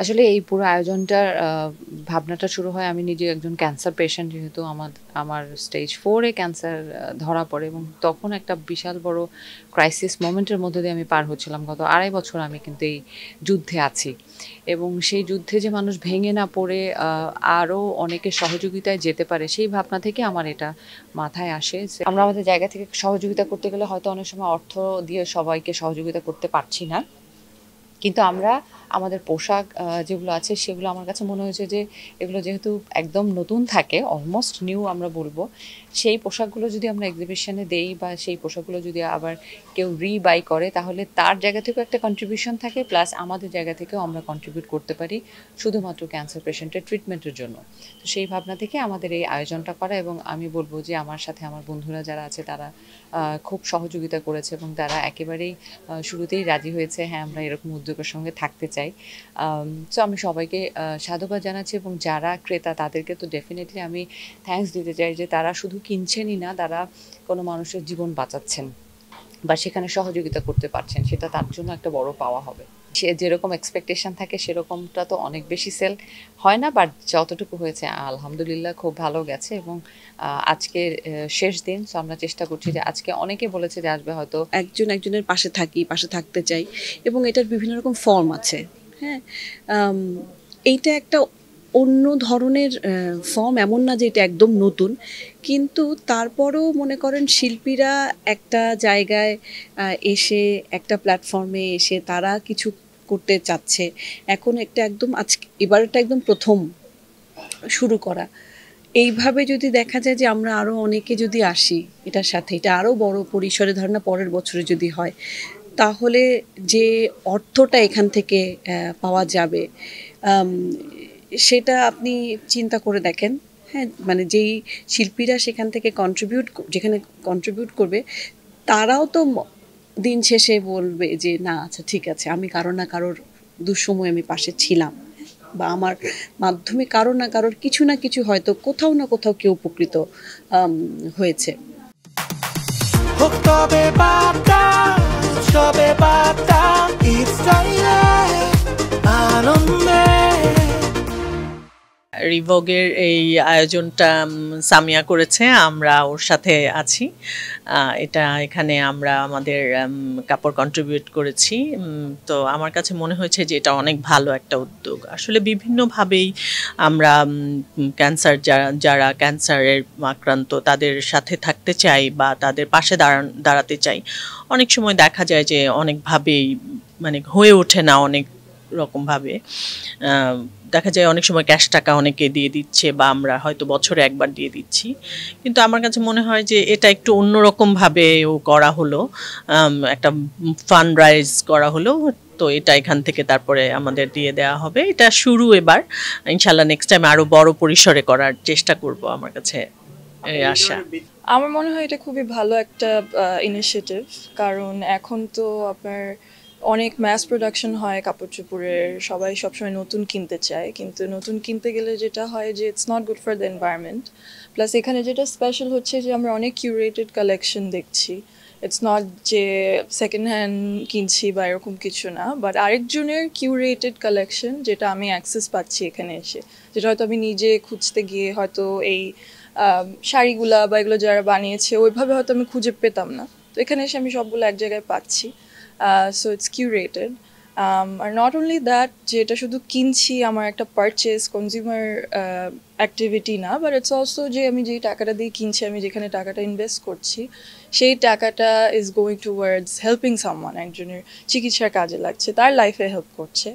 আসলে এই পুরো আয়োজনটার ভাবনাটা শুরু হয় আমি নিজে একজন ক্যান্সার পেশেন্ট যেহেতু আমার স্টেজ 4 এ ক্যান্সার ধরা পড়ে এবং তখন একটা বিশাল বড় ক্রাইসিস মোমেন্টের মধ্যে দিয়ে আমি পার হচ্ছিলাম। গত ২.৫ বছর আমি কিন্তু এই যুদ্ধে আছি। এবং সেই যুদ্ধে যে মানুষ ভেঙে না পড়ে আরো অনেকের সহযোগিতায় যেতে পারে সেই ভাবনা থেকে আমার এটা মাথায় আসে। আমরা আমাদের জায়গা থেকে সহযোগিতা করতে গেলে হয়তো অনেক সময় অর্থ দিয়ে সবাইকে সহযোগিতা করতে পারছি না। কিন্তু আমরা আমাদের পোশাক যেগুলো আছে সেগুলো আমার কাছে মনে হয়েছে যে এগুলো যেহেতু একদম নতুন থাকে অলমোস্ট নিউ আমরা বলবো, সেই পোশাকগুলো যদি আমরা এক্সিবিশনে দেই বা সেই পোশাকগুলো যদি আবার কেউ রিবাই করে তাহলে তার জায়গা থেকেও একটা কন্ট্রিবিউশন থাকে প্লাস আমাদের জায়গা থেকেও আমরা কন্ট্রিবিউট করতে পারি শুধুমাত্র ক্যান্সার পেশেন্টের ট্রিটমেন্টের জন্য। তো সেই ভাবনা থেকে আমাদের এই আয়োজনটা করা এবং আমি বলবো যে আমার সাথে আমার বন্ধুরা যারা আছে তারা খুব সহযোগিতা করেছে এবং তারা একেবারেই শুরুতেই রাজি হয়েছে হ্যাঁ আমরা এরকম উদ্যোগের সঙ্গে থাকতে চাই। সো আমি সবাইকে সাধুবাদ জানাচ্ছি এবং যারা ক্রেতা তাদেরকে তো ডেফিনেটলি আমি থ্যাঙ্কস দিতে চাই যে তারা শুধু কিনছেনই না, তারা কোনো মানুষের জীবন বাঁচাচ্ছেন বা সেখানে সহযোগিতা করতে পারছেন, সেটা তার জন্য একটা বড় পাওয়া হবে। সে যেরকম এক্সপেকটেশন থাকে সেরকমটা তো অনেক বেশি সেল হয় না, বাট যতটুকু হয়েছে আলহামদুলিল্লাহ খুব ভালো গেছে এবং আজকের শেষ দিন, সো আমরা চেষ্টা করছি যে আজকে অনেকে বলেছে যে আসবে হয়তো একজন একজনের পাশে থাকি, পাশে থাকতে চাই এবং এটার বিভিন্ন রকম ফর্ম আছে। হ্যাঁ, এইটা একটা অন্য ধরনের ফর্ম, এমন না যে এটা একদম নতুন, কিন্তু তারপরেও মনে করেন শিল্পীরা একটা জায়গায় এসে একটা প্ল্যাটফর্মে এসে তারা কিছু করতে চাচ্ছে। এখন একটা একদম আজকে এবারটা একদম প্রথম শুরু করা। এইভাবে যদি দেখা যায় যে আমরা আরও অনেকে যদি আসি এটার সাথে, এটা আরও বড় পরিসরে ধরেন না পরের বছরে যদি হয়, তাহলে যে অর্থটা এখান থেকে পাওয়া যাবে সেটা আপনি চিন্তা করে দেখেন। হ্যাঁ, মানে যেই শিল্পীরা সেখান থেকে যেখানে কন্ট্রিবিউট করবে তারাও তো দিন শেষে বলবে যে না আচ্ছা ঠিক আছে, আমি কারো না কারোর দুঃসময় আমি পাশে ছিলাম, বা আমার মাধ্যমে কারো না কারোর কিছু না কিছু হয়তো কোথাও না কোথাও কেউ উপকৃত হয়েছে। রিভোগের এই আয়োজনটা সামিয়া করেছে, আমরা ওর সাথে আছি। এটা এখানে আমরা আমাদের কাপড় কন্ট্রিবিউট করেছি। তো আমার কাছে মনে হয়েছে যে এটা অনেক ভালো একটা উদ্যোগ। আসলে বিভিন্নভাবেই আমরা ক্যান্সার যারা ক্যান্সারের আক্রান্ত তাদের সাথে থাকতে চাই বা তাদের পাশে দাঁড়াতে চাই। অনেক সময় দেখা যায় যে অনেকভাবেই মানে হয়ে ওঠে না, অনেক রকমভাবে দেখা যায় অনেক সময় ক্যাশ টাকা অনেকে দিয়ে দিচ্ছে বা আমরা হয়তো বছরে একবার দিয়ে দিচ্ছি, কিন্তু আমার কাছে মনে হয় যে এটা একটু অন্যরকমভাবেও করা হলো, একটা ফান্ড রাইজ করা হলো। তো এটা এখান থেকে তারপরে আমাদের দিয়ে দেওয়া হবে। এটা শুরু, এবার ইনশাল্লাহ নেক্সট টাইম আরও বড় পরিসরে করার চেষ্টা করব। আমার কাছে আশা। আমার মনে হয় এটা খুবই ভালো একটা ইনিশিয়েটিভ, কারণ এখন তো আপনার অনেক ম্যাস প্রোডাকশন হয় কাপড় চোপড়ের, সবাই সবসময় নতুন কিনতে চায়, কিন্তু নতুন কিনতে গেলে যেটা হয় যে it's not good for the environment. Plus এখানে যেটা স্পেশাল হচ্ছে যে আমরা অনেক কিউরেটেড কালেকশন দেখছি। ইটস নট যে সেকেন্ড হ্যান্ড কিনছি বা এরকম কিছু না, বাট আরেকজনের কিউরেটেড কালেকশন যেটা আমি অ্যাক্সেস পাচ্ছি এখানে এসে, যেটা হয়তো আমি নিজে খুঁজতে গিয়ে হয়তো এই শাড়িগুলা বা এগুলো যারা বানিয়েছে ওইভাবে হয়তো আমি খুঁজে পেতাম না। তো এখানে এসে আমি সবগুলো এক জায়গায় পাচ্ছি। So it's curated. Are not only that যে এটা শুধু কিনছি আমার একটা পারচেস কনজিউমার অ্যাক্টিভিটি না, বাট ইটস অলসো যে আমি যেই টাকাটা দিয়ে কিনছি, আমি যেখানে টাকাটা ইনভেস্ট করছি সেই টাকাটা is going towards helping someone, একজনের চিকিৎসার কাজে লাগছে, তার লাইফে হেল্প করছে।